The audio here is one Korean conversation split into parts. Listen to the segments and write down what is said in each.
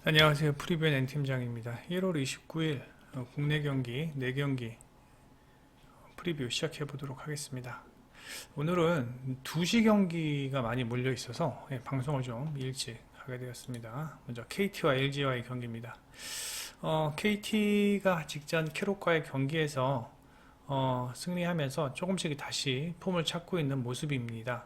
안녕하세요. 프리뷰의 N팀장입니다. 1월 29일 국내 경기 4경기 프리뷰 시작해 보도록 하겠습니다. 오늘은 2시 경기가 많이 몰려 있어서 방송을 좀 일찍 하게 되었습니다. 먼저 KT와 LG와의 경기입니다. KT가 직전 캐롯과의 경기에서 승리하면서 조금씩 다시 폼을 찾고 있는 모습입니다.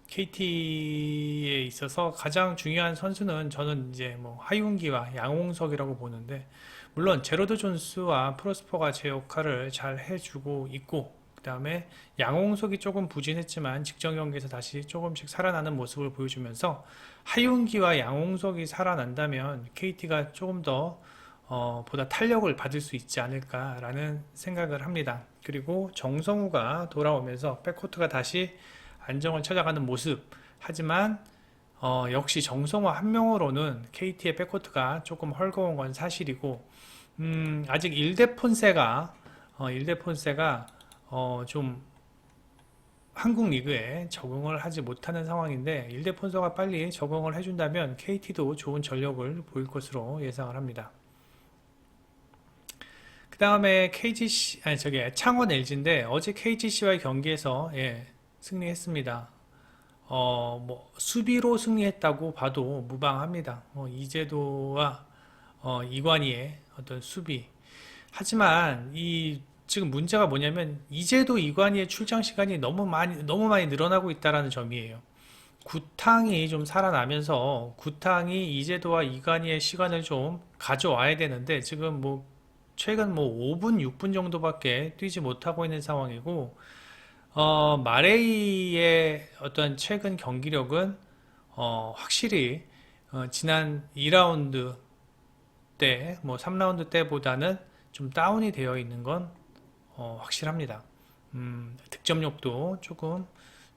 KT에 있어서 가장 중요한 선수는 저는 이제 뭐 하윤기와 양홍석이라고 보는데, 물론 제로드 존스와 프로스퍼가 제 역할을 잘 해주고 있고, 그 다음에 양홍석이 조금 부진했지만 직전 경기에서 다시 조금씩 살아나는 모습을 보여주면서 하윤기와 양홍석이 살아난다면 KT가 조금 더 보다 탄력을 받을 수 있지 않을까라는 생각을 합니다. 그리고 정성우가 돌아오면서 백코트가 다시 안정을 찾아가는 모습. 하지만 역시 정성화 한 명으로는 KT의 백코트가 조금 헐거운 건 사실이고, 아직 일대폰세가 좀 한국 리그에 적응을 하지 못하는 상황인데, 일대폰세가 빨리 적응을 해준다면 KT도 좋은 전력을 보일 것으로 예상을 합니다. 그 다음에 KGC, 아니 저기 창원 LG인데, 어제 KGC와의 경기에서 승리했습니다. 뭐 수비로 승리했다고 봐도 무방합니다. 이재도와 이관희의 어떤 수비. 하지만 이 지금 문제가 뭐냐면, 이재도 이관희의 출장 시간이 너무 많이 늘어나고 있다라는 점이에요. 구탕이 좀 살아나면서 구탕이 이재도와 이관희의 시간을 좀 가져와야 되는데, 지금 뭐 최근 뭐 5분, 6분 정도밖에 뛰지 못하고 있는 상황이고, 마레이의 어떤 최근 경기력은 확실히 지난 2라운드 때, 뭐 3라운드 때보다는 좀 다운이 되어 있는 건 확실합니다. 득점력도 조금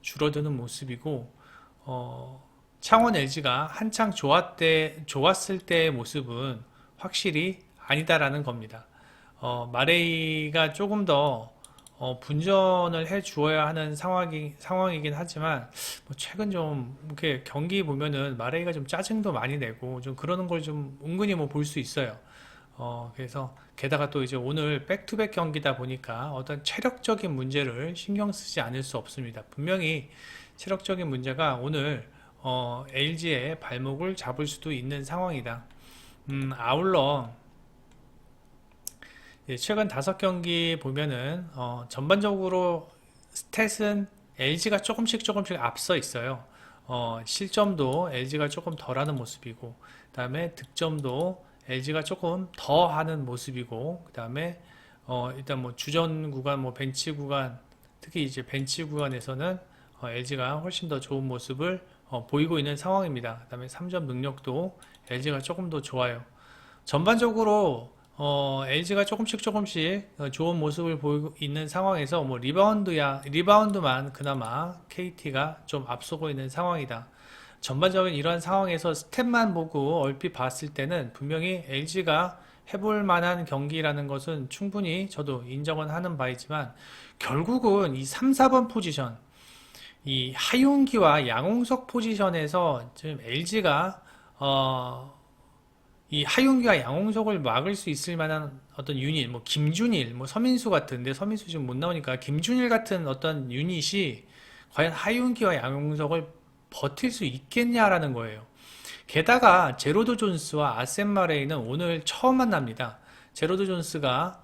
줄어드는 모습이고, 창원 LG가 한창 좋았을 때의 모습은 확실히 아니다라는 겁니다. 마레이가 조금 더 분전을 해 주어야 하는 상황이긴 하지만, 뭐 최근 좀 이렇게 경기 보면은 마레이가 좀 짜증도 많이 내고 좀 그러는 걸 좀 은근히 뭐 볼 수 있어요. 그래서 게다가 또 이제 오늘 백투백 경기다 보니까 어떤 체력적인 문제를 신경 쓰지 않을 수 없습니다. 분명히 체력적인 문제가 오늘 LG의 발목을 잡을 수도 있는 상황이다. 아울러 최근 5경기 보면은 전반적으로 스탯은 LG가 조금씩 앞서 있어요. 실점도 LG가 조금 덜하는 모습이고, 그다음에 득점도 LG가 조금 더 하는 모습이고, 그다음에 일단 뭐 주전 구간, 뭐 벤치 구간, 특히 이제 벤치 구간에서는 LG가 훨씬 더 좋은 모습을 보이고 있는 상황입니다. 그다음에 3점 능력도 LG가 조금 더 좋아요. 전반적으로 LG가 조금씩 좋은 모습을 보이고 있는 상황에서 뭐 리바운드만 그나마 KT가 좀 앞서고 있는 상황이다. 전반적인 이러한 상황에서 스탯만 보고 얼핏 봤을 때는 분명히 LG가 해볼 만한 경기라는 것은 충분히 저도 인정은 하는 바이지만, 결국은 이 3, 4번 포지션, 이 하윤기와 양홍석 포지션에서 지금 LG가 이 하윤기와 양홍석을 막을 수 있을 만한 어떤 유닛, 뭐 김준일, 뭐 서민수 같은데, 서민수 지금 못 나오니까 김준일 같은 어떤 유닛이 과연 하윤기와 양홍석을 버틸 수 있겠냐라는 거예요. 게다가 제로드 존스와 아셈 마레이는 오늘 처음 만납니다. 제로드 존스가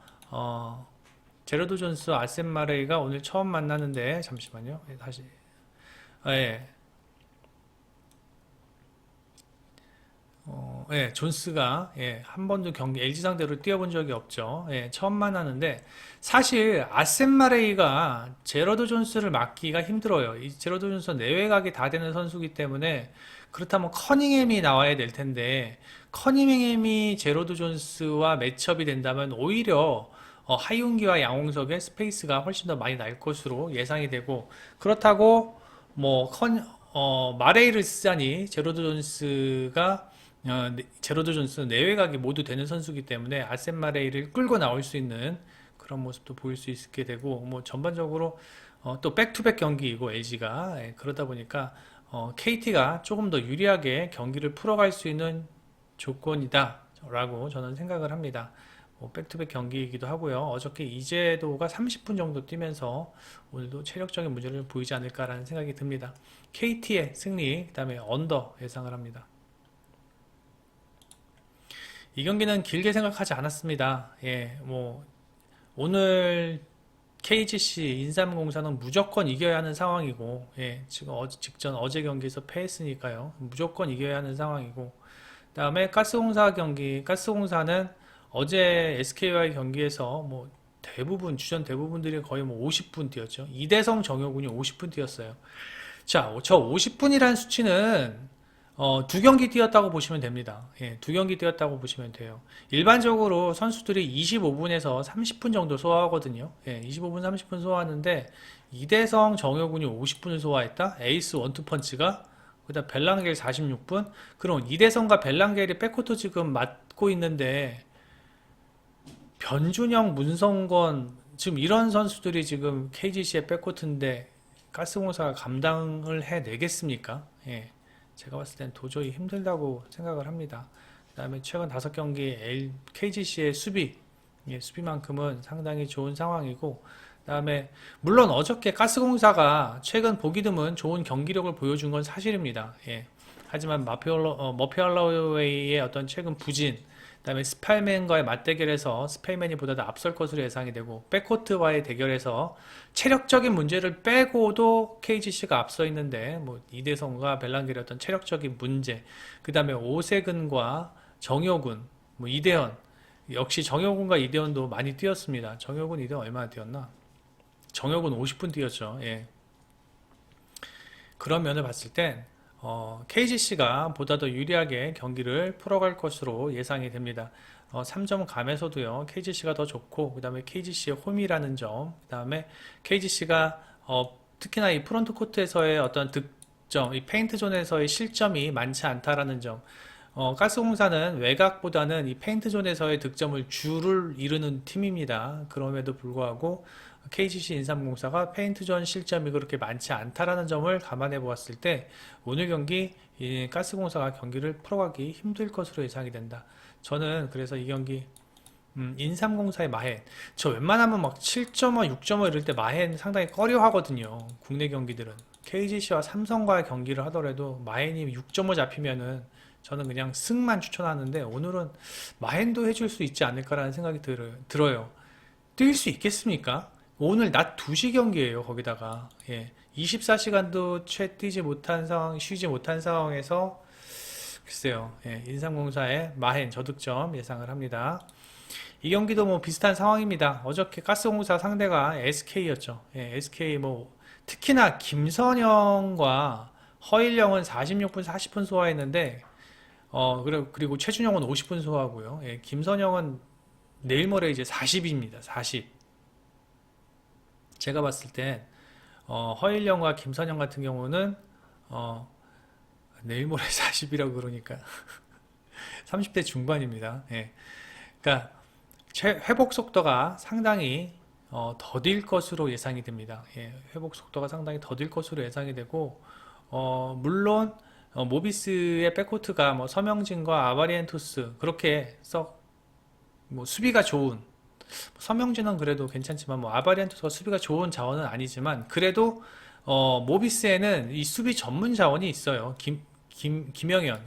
제로드 존스 아셈 마레이가 오늘 처음 만나는데, 잠시만요. 다시. 예. 존스가 한 번도 LG 상대로 뛰어본 적이 없죠. 처음 만나는데, 사실 아셈 마레이가 제러드 존스를 막기가 힘들어요. 이 제러드 존스 내외각이 다 되는 선수이기 때문에, 그렇다면 커닝햄이 나와야 될 텐데, 커닝햄이 제러드 존스와 매첩이 된다면 오히려 하윤기와 양홍석의 스페이스가 훨씬 더 많이 날 것으로 예상이 되고, 그렇다고 뭐 마레이를 쓰자니 제로드 존스 내외각이 모두 되는 선수이기 때문에 아셈 마레이를 끌고 나올 수 있는 그런 모습도 보일 수 있게 되고, 뭐 전반적으로 또 백투백 경기이고 LG가 그러다 보니까 KT가 조금 더 유리하게 경기를 풀어갈 수 있는 조건이다 라고 저는 생각을 합니다. 백투백 경기이기도 하고요. 어저께 이재도가 30분 정도 뛰면서 오늘도 체력적인 문제를 보이지 않을까라는 생각이 듭니다. KT의 승리, 그 다음에 언더 예상을 합니다. 이 경기는 길게 생각하지 않았습니다. 예, 오늘 KGC 인삼공사는 무조건 이겨야 하는 상황이고, 예, 지금 직전 어제 경기에서 패했으니까요. 무조건 이겨야 하는 상황이고, 그 다음에 가스공사는 어제 SK와의 경기에서 주전 대부분들이 거의 50분 뛰었죠. 이대성 정효군이 50분 뛰었어요. 자, 저 50분이라는 수치는 두 경기 뛰었다고 보시면 됩니다. 예, 두 경기 뛰었다고 보시면 돼요. 일반적으로 선수들이 25분에서 30분 정도 소화하거든요. 예, 25분, 30분 소화하는데 이대성 정효군이 50분을 소화했다? 에이스 원투펀치가 그다음 벨랑겔 46분? 그럼 이대성과 벨랑겔이 백코트 지금 맡고 있는데 변준영, 문성건 지금 이런 선수들이 지금 KGC의 백코트인데 가스공사가 감당을 해내겠습니까? 예. 제가 봤을 땐 도저히 힘들다고 생각을 합니다. 그 다음에 최근 5경기 KGC의 수비만큼은 상당히 좋은 상황이고, 그 다음에 물론 어저께 가스공사가 최근 보기 드문 좋은 경기력을 보여준 건 사실입니다. 예. 하지만 머피 할로웨이의 어떤 최근 부진, 그 다음에 스파이맨과의 맞대결에서 스파이맨이 보다 더 앞설 것으로 예상이 되고, 백코트와의 대결에서 체력적인 문제를 빼고도 KGC가 앞서 있는데, 이대성과 벨랑겔의 어떤 체력적인 문제, 그 다음에 오세근과 정효군, 이대현, 역시 정효군과 이대현도 많이 뛰었습니다. 정효군, 이대현 얼마나 뛰었나? 정효군 50분 뛰었죠. 예. 그런 면을 봤을 땐 KGC가 보다 더 유리하게 경기를 풀어갈 것으로 예상이 됩니다. 3점 감에서도요, KGC가 더 좋고, 그 다음에 KGC의 홈이라는 점, 그 다음에 KGC가 특히나 이 프론트 코트에서의 어떤 득점, 이 페인트 존에서의 실점이 많지 않다라는 점, 가스공사는 외곽보다는 이 페인트 존에서의 득점을 주를 이루는 팀입니다. 그럼에도 불구하고 KGC 인삼공사가 페인트존 실점이 그렇게 많지 않다라는 점을 감안해 보았을 때 오늘 경기 이 가스공사가 경기를 풀어가기 힘들 것으로 예상이 된다. 저는 그래서 이 경기 인삼공사의 마헨, 저 웬만하면 막 7.5, 6.5 이럴 때 마헨 상당히 꺼려 하거든요. 국내 경기들은 KGC와 삼성과의 경기를 하더라도 마헨이 6.5 잡히면은 저는 그냥 승만 추천하는데, 오늘은 마헨도 해줄 수 있지 않을까라는 생각이 들어요. 뛸 수 있겠습니까? 오늘 낮 2시 경기예요. 거기다가 24시간도 채 뛰지 못한 상황, 쉬지 못한 상황에서 글쎄요. 인삼공사의 마헨 저득점 예상을 합니다. 이 경기도 비슷한 상황입니다. 어저께 가스공사 상대가 SK였죠. SK 특히나 김선영과 허일영은 46분, 40분 소화했는데 그리고 최준영은 50분 소화하고요. 김선영은 내일 모레 이제 40입니다. 40. 제가 봤을 땐 허일영과 김선영 같은 경우는 내일 모레 40이라고 그러니까 30대 중반입니다. 그러니까 회복 속도가 상당히 더딜 것으로 예상이 됩니다. 회복 속도가 상당히 더딜 것으로 예상이 되고, 물론 모비스의 백코트가 서명진과 아바리엔토스 그렇게 썩 수비가 좋은, 서명진은 그래도 괜찮지만 아바리엔토스가 수비가 좋은 자원은 아니지만 그래도 모비스에는 이 수비 전문 자원이 있어요. 김영현,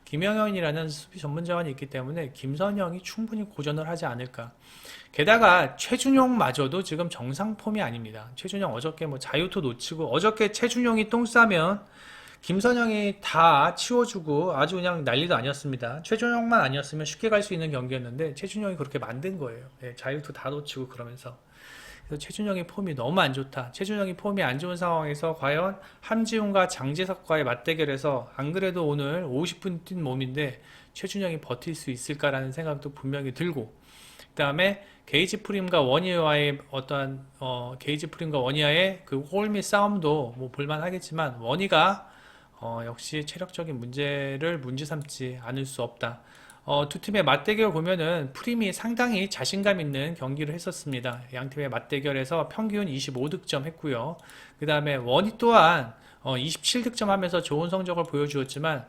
김영현이라는 수비 전문 자원이 있기 때문에 김선영이 충분히 고전을 하지 않을까. 게다가 최준용마저도 지금 정상 폼이 아닙니다. 최준용 어저께 자유투 놓치고, 어저께 최준용이 똥 싸면 김선영이 다 치워주고 아주 그냥 난리도 아니었습니다. 최준영만 아니었으면 쉽게 갈 수 있는 경기였는데 최준영이 그렇게 만든 거예요. 자유투 다 놓치고 그러면서. 그래서 최준영의 폼이 너무 안 좋다. 최준영이 폼이 안 좋은 상황에서 과연 함지훈과 장재석과의 맞대결에서 안 그래도 오늘 50분 뛴 몸인데 최준영이 버틸 수 있을까라는 생각도 분명히 들고, 그 다음에 게이지 프림과 원희와의 그 홀밑 싸움도 볼만하겠지만 원희가 역시 체력적인 문제를 문제 삼지 않을 수 없다. 두 팀의 맞대결 보면은 프림이 상당히 자신감 있는 경기를 했었습니다. 양 팀의 맞대결에서 평균 25득점 했고요. 그 다음에 원희 또한 27득점 하면서 좋은 성적을 보여주었지만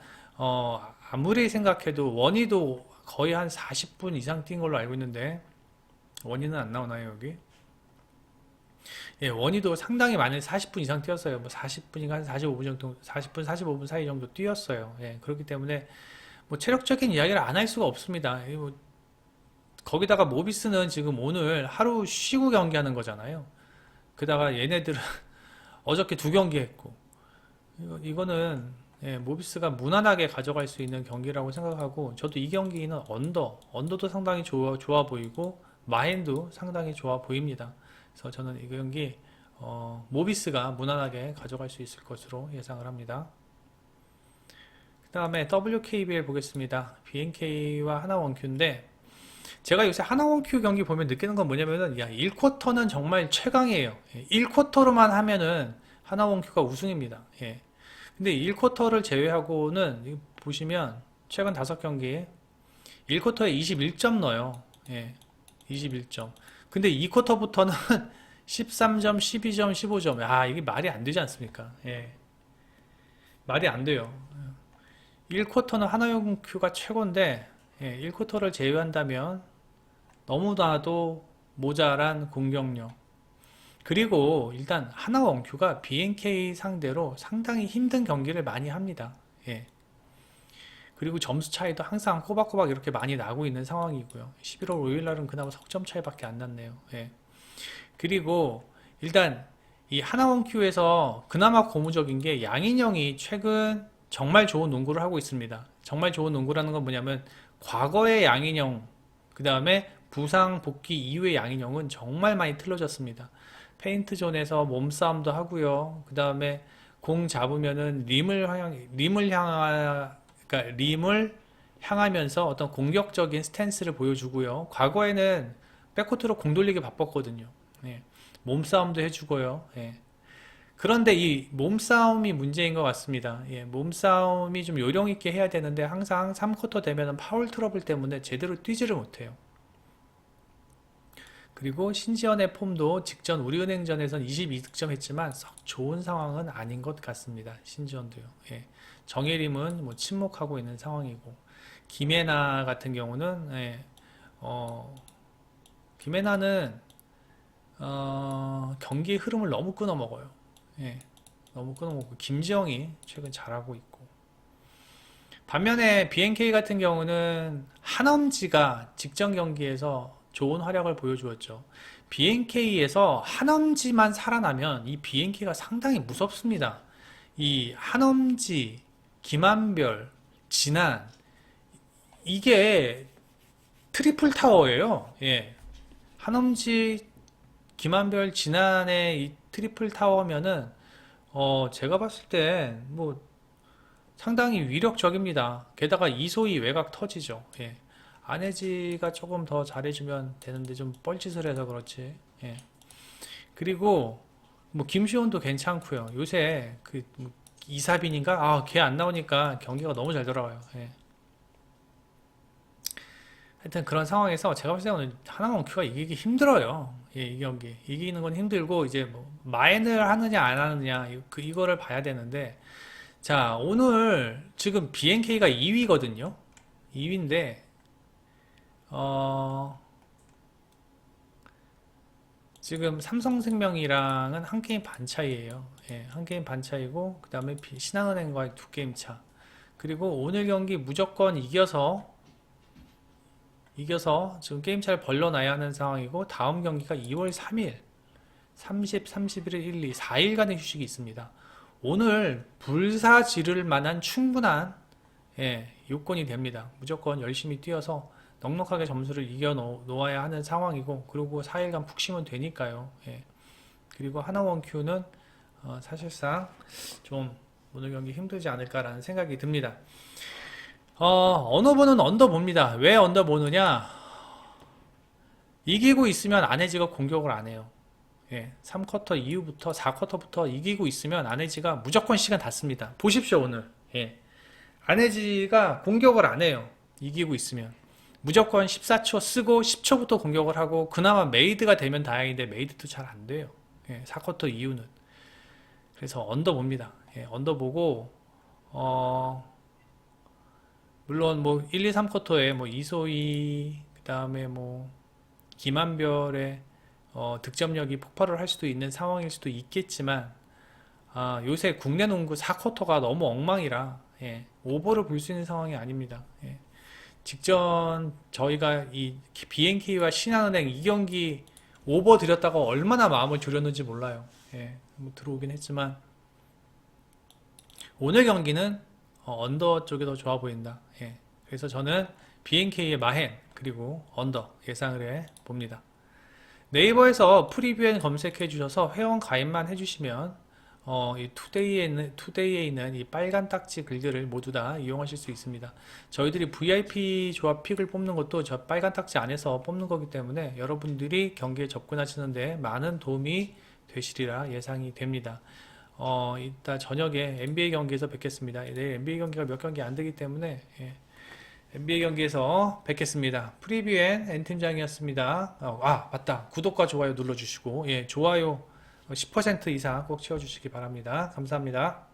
아무리 생각해도 원희도 거의 한 40분 이상 뛴 걸로 알고 있는데 원희는 안 나오나요 여기? 예, 원희도 상당히 많은 40분 이상 뛰었어요. 뭐 40분인가 한 45분 정도, 40분, 45분 사이 정도 뛰었어요. 예, 그렇기 때문에 뭐 체력적인 이야기를 안 할 수가 없습니다. 거기다가 모비스는 지금 오늘 하루 쉬고 경기하는 거잖아요. 게다가 얘네들은 어저께 두 경기 했고, 이거는 예, 모비스가 무난하게 가져갈 수 있는 경기라고 생각하고, 저도 이 경기는 언더도 상당히 좋아 보이고, 마인도 상당히 좋아 보입니다. 그래서 저는 이 경기 모비스가 무난하게 가져갈 수 있을 것으로 예상을 합니다. 그 다음에 WKBL 보겠습니다. BNK와 하나원큐인데 제가 요새 하나원큐 경기 보면 느끼는 건 뭐냐면은 1쿼터는 정말 최강이에요. 1쿼터로만 하면은 하나원큐가 우승입니다. 예. 근데 1쿼터를 제외하고는 보시면 최근 5경기 1쿼터에 21점 넣어요. 예. 21점. 근데 2쿼터부터는 13점, 12점, 15점. 이게 말이 안 되지 않습니까? 예. 말이 안 돼요. 1쿼터는 하나원큐가 최고인데 1쿼터를 제외한다면 너무나도 모자란 공격력. 그리고 일단 하나원큐가 BNK 상대로 상당히 힘든 경기를 많이 합니다. 예. 그리고 점수 차이도 항상 꼬박꼬박 이렇게 많이 나고 있는 상황이고요. 11월 5일 날은 그나마 석점 차이밖에 안 났네요. 예. 그리고 일단 이 하나원큐에서 그나마 고무적인 게 양인영이 최근 정말 좋은 농구를 하고 있습니다. 정말 좋은 농구라는 건 뭐냐면 과거의 양인영, 그 다음에 부상 복귀 이후의 양인영은 정말 많이 틀어졌습니다. 페인트 존에서 몸싸움도 하고요. 그 다음에 공 잡으면은 림을 향하면서 어떤 공격적인 스탠스를 보여주고요. 과거에는 백코트로 공 돌리기 바빴거든요. 예. 몸싸움도 해주고요. 예. 그런데 이 몸싸움이 문제인 것 같습니다. 예, 몸싸움이 좀 요령 있게 해야 되는데 항상 3쿼터 되면 파울 트러블 때문에 제대로 뛰지를 못해요. 그리고 신지연의 폼도 직전 우리은행전에선 22득점 했지만 썩 좋은 상황은 아닌 것 같습니다. 신지연도요. 예. 정예림은 뭐 침묵하고 있는 상황이고 김혜나 같은 경우는 김혜나는 경기의 흐름을 너무 끊어먹어요. 예, 너무 끊어먹고 김지영이 최근 잘하고 있고 반면에 BNK 같은 경우는 한엄지가 직전 경기에서 좋은 활약을 보여주었죠. BNK에서 한엄지만 살아나면 이 BNK가 상당히 무섭습니다. 이 한엄지, 김한별, 진한 이게 트리플 타워예요. 예. 한엄지, 김한별, 진한의 이 트리플 타워면은 제가 봤을 때 뭐 상당히 위력적입니다. 게다가 이소희 외곽 터지죠. 예. 안혜지가 조금 더 잘해주면 되는데 좀 뻘짓을 해서 그렇지. 예. 그리고 뭐 김시온도 괜찮고요. 요새 뭐 이사빈인가? 걔 안 나오니까 경기가 너무 잘 돌아와요. 예. 하여튼 그런 상황에서 제가 봤을 때 오늘 하나원큐가 이기기 힘들어요. 예, 이 경기 이기는 건 힘들고 이제 뭐 마인을 하느냐 안 하느냐 이거를 봐야 되는데 자 오늘 지금 BNK가 2위거든요. 2위인데 지금 삼성생명이랑은 한 게임 반 차이에요. 예, 한 게임 반 차이고 그 다음에 신한은행과의 2게임 차. 그리고 오늘 경기 무조건 이겨서 지금 게임차를 벌려놔야 하는 상황이고 다음 경기가 2월 3일 30, 31일, 1, 2, 4일간의 휴식이 있습니다. 오늘 불사 지를 만한 충분한 요건이 됩니다. 무조건 열심히 뛰어서 넉넉하게 점수를 이겨 놓아야 하는 상황이고 그리고 4일간 푹 쉬면 되니까요. 예. 그리고 하나원큐는 사실상 좀 오늘 경기 힘들지 않을까라는 생각이 듭니다. 언어보는 언더봅니다. 왜 언더보느냐? 이기고 있으면 안혜지가 공격을 안 해요. 예, 3쿼터 이후부터 4쿼터부터 이기고 있으면 안혜지가 무조건 시간 다 씁니다. 보십시오 오늘. 예. 안혜지가 공격을 안 해요. 이기고 있으면. 무조건 14초 쓰고 10초부터 공격을 하고 그나마 메이드가 되면 다행인데 메이드도 잘 안 돼요. 예, 4쿼터 이후는. 그래서 언더봅니다. 예, 언더 보고 물론 뭐 1, 2, 3쿼터에 뭐 이소희 그다음에 뭐 김한별의 득점력이 폭발을 할 수도 있는 상황일 수도 있겠지만 요새 국내 농구 4쿼터가 너무 엉망이라 예, 오버를 볼 수 있는 상황이 아닙니다. 예. 직전 저희가 이 BNK와 신한은행 이 경기 오버 들였다가 얼마나 마음을 졸였는지 몰라요. 예, 뭐 들어오긴 했지만 오늘 경기는 언더 쪽이 더 좋아 보인다. 예, 그래서 저는 BNK의 마행 그리고 언더 예상을 해 봅니다. 네이버에서 프리뷰엔 검색해 주셔서 회원 가입만 해주시면 이 투데이에 있는 이 빨간 딱지 글들을 모두 다 이용하실 수 있습니다. 저희들이 VIP 조합 픽을 뽑는 것도 저 빨간 딱지 안에서 뽑는 거기 때문에 여러분들이 경기에 접근하시는데 많은 도움이 되시리라 예상이 됩니다. 이따 저녁에 NBA 경기에서 뵙겠습니다. 내일 NBA 경기가 몇 경기 안 되기 때문에 예, NBA 경기에서 뵙겠습니다. 프리뷰엔 N팀장이었습니다. 맞다. 구독과 좋아요 눌러주시고, 예, 좋아요 10% 이상 꼭 채워주시기 바랍니다. 감사합니다.